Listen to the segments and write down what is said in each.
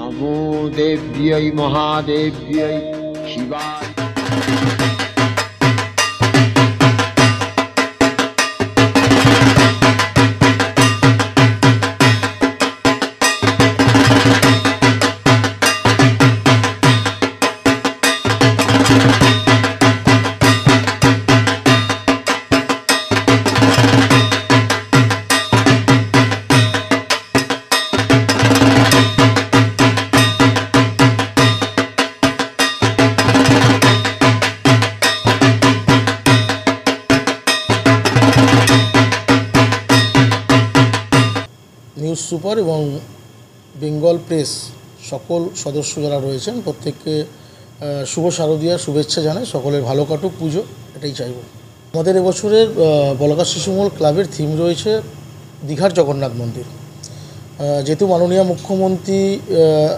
नमो देव्यै महादेव्यै शिवाय। News super এবং বেঙ্গল প্রেস সকল সদস্য যারা রয়েছেন প্রত্যেককে শুভ শারদীয়ার শুভেচ্ছা জানাই। সকলের ভালো কাটুক পুজো, এটাই চাইব। আমাদের এবছরের বলাকা শিশুমহল ক্লাবের থিম রয়েছে দীঘার জগন্নাথ মন্দির। যেহেতু মাননীয় মুখ্যমন্ত্রী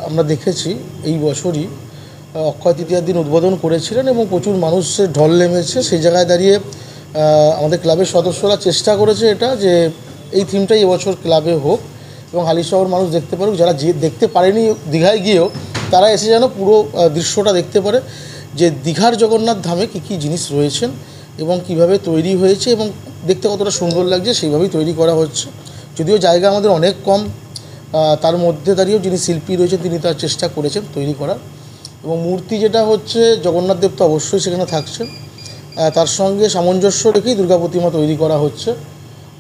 আমরা দেখেছি এই বছরই অক্ষয় তৃতীয়ার দিন উদ্বোধন করেছিলেন এবং প্রচুর মানুষের ঢল নেমেছে, সেই জায়গায় দাঁড়িয়ে আমাদের ক্লাবের সদস্যরা চেষ্টা করেছে এটা যে এই থিমটাই এবছর ক্লাবে হোক এবং হালিশহর মানুষ দেখতে পারুক, যারা দেখতে পারেনি দীঘায় গিয়েও তারা এসে যেন পুরো দৃশ্যটা দেখতে পারে যে দীঘার জগন্নাথ ধামে কী কী জিনিস রয়েছেন এবং কিভাবে তৈরি হয়েছে এবং দেখতে কতটা সুন্দর লাগছে সেইভাবেই তৈরি করা হচ্ছে। যদিও জায়গা আমাদের অনেক কম, তার মধ্যে দাঁড়িয়েও যিনি শিল্পী রয়েছেন তিনি তার চেষ্টা করেছেন তৈরি করার। এবং মূর্তি যেটা হচ্ছে জগন্নাথ দেব তো অবশ্যই সেখানে থাকছেন, তার সঙ্গে সামঞ্জস্য রেখেই দুর্গা প্রতিমা তৈরি করা হচ্ছে।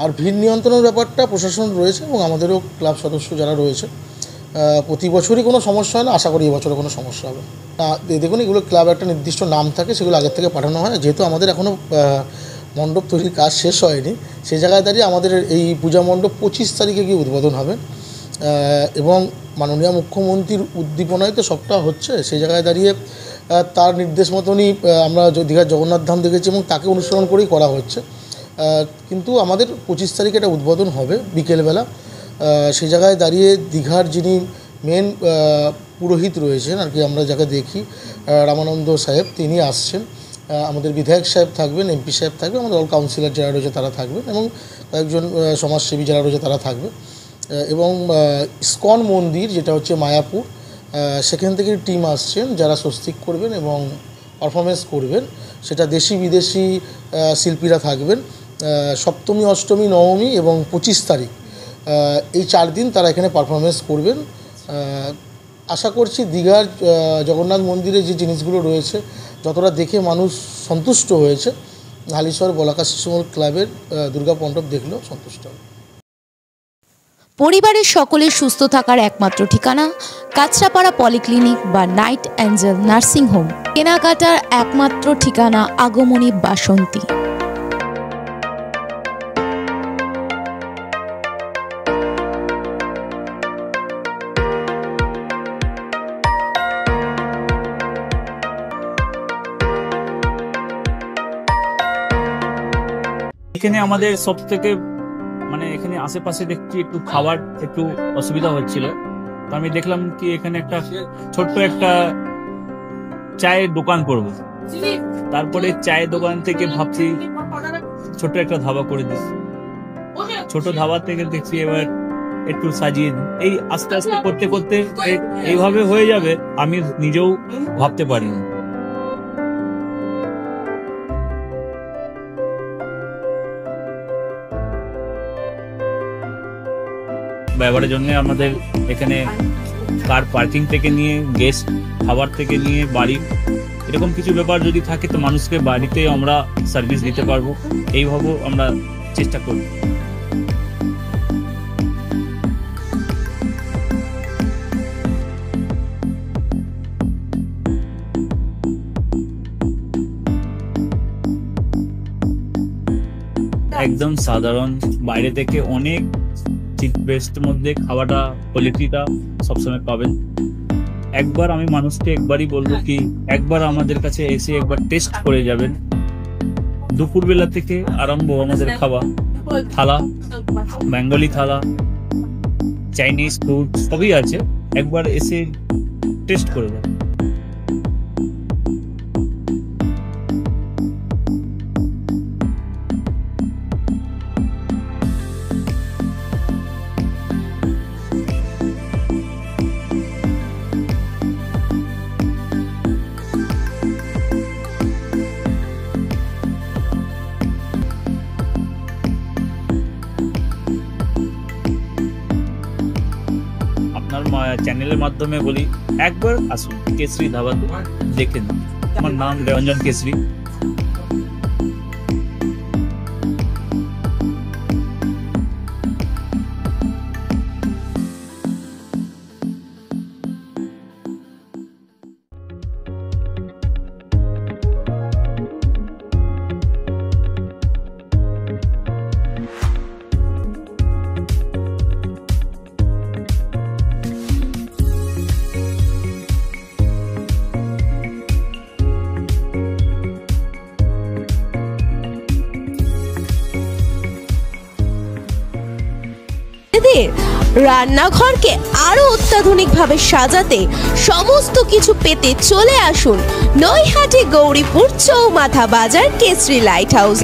আর ভিড় নিয়ন্ত্রণের ব্যাপারটা প্রশাসন রয়েছে এবং আমাদেরও ক্লাব সদস্য যারা রয়েছে প্রতি বছরই কোনো সমস্যা হয় না, আশা করি এবছরে কোনো সমস্যা হবে না। দেখুন, এগুলো ক্লাব একটা নির্দিষ্ট নাম থাকে, সেগুলো আগের থেকে পাঠানো হয়। যেহেতু আমাদের এখনও মণ্ডপ তৈরির কাজ শেষ হয়নি, সেই জায়গায় দাঁড়িয়ে আমাদের এই পূজা মণ্ডপ 25 তারিখে গিয়ে উদ্বোধন হবে এবং মাননীয় মুখ্যমন্ত্রীর উদ্দীপনায় তো সবটা হচ্ছে। সেই জায়গায় দাঁড়িয়ে তার নির্দেশ মতনই আমরা দীঘার জগন্নাথ ধাম দেখেছি এবং তাকে অনুসরণ করেই করা হচ্ছে। কিন্তু আমাদের 25 তারিখে এটা উদ্বোধন হবে বিকেলবেলা। সেই জায়গায় দাঁড়িয়ে দীঘার যিনি মেন পুরোহিত রয়েছেন আর কি, আমরা যাকে দেখি রামানন্দ সাহেব, তিনি আসছেন। আমাদের বিধায়ক সাহেব থাকবেন, এমপি সাহেব থাকবেন, আমাদের অল কাউন্সিলর যারা রয়েছে তারা থাকবেন এবং কয়েকজন সমাজসেবী যারা রয়েছে তারা থাকবে। এবং ইস্কন মন্দির যেটা হচ্ছে মায়াপুর, সেখান থেকে টিম আসছেন যারা স্বস্তিক করবেন এবং পারফরমেন্স করবেন। সেটা দেশি বিদেশি শিল্পীরা থাকবেন। সপ্তমী, অষ্টমী, নবমী এবং 25 তারিখ এই 4 দিন তারা এখানে পারফরমেন্স করবেন। আশা করছি দীঘার জগন্নাথ মন্দিরে যে জিনিসগুলো রয়েছে যতটা দেখে মানুষ সন্তুষ্ট হয়েছে, হালিশহর বলাকা শিশুমহল ক্লাবের দুর্গা মণ্ডপ দেখলেও সন্তুষ্ট হবে। পরিবারের সকলের সুস্থ থাকার একমাত্র ঠিকানা কাঁচরাপাড়া পলিক্লিনিক বা নাইট অ্যাঞ্জেল নার্সিং হোম। কেনাকাটার একমাত্র ঠিকানা আগমনী বাসন্তী। এখানে আমাদের সব থেকে এখানে আশেপাশে দেখছি একটু খাবার একটু অসুবিধা হচ্ছিল, তো আমি দেখলাম কি এখানে একটা ছোট্ট একটা চায়ের দোকান করব। তারপরে চায়ের দোকান থেকে ভাবছি ছোট একটা ধাবা করে দিই। ছোট ধাবা থেকে দেখছি এবার একটু সাজিয়ে দিই। এই আস্তে আস্তে করতে করতে এইভাবে হয়ে যাবে আমি নিজেও ভাবতে পারিনি। ব্যবহারের জন্য আমাদের এখানে কার পার্কিং থেকে নিয়ে গেস্ট খাবার থেকে নিয়ে বাড়ি এরকম কিছু ব্যাপার যদি থাকে তো মানুষকে বাড়িতে আমরা সার্ভিস দিতে পারবো, এইভাবেও আমরা চেষ্টা করব। একদম সাধারণ, বাইরে থেকে অনেক চিপ বেস্টের মধ্যে খাওয়াটা কোয়ালিটিটা সবসময় পাবেন। একবার আমি মানুষকে একবারই বলবো কি একবার আমাদের কাছে এসে একবার টেস্ট করে যাবেন। দুপুরবেলা থেকে আরম্ভ আমাদের খাওয়া, থালা, বেঙ্গলি থালা, চাইনিজ ফুড সবই আছে, একবার এসে টেস্ট করে যাবেন। চ্যানেলের মাধ্যমে বলি একবার আসুন কেশরী ধাবাতে দেখে নিন। আমার নাম রঞ্জন কেশরী। রান্নাঘরকে আরো অত্যাধুনিকভাবে সাজাতে সমস্ত কিছু পেতে চলে আসুন নৈহাটি গৌরীপুর চৌমাথা বাজার কেশরী লাইট হাউস।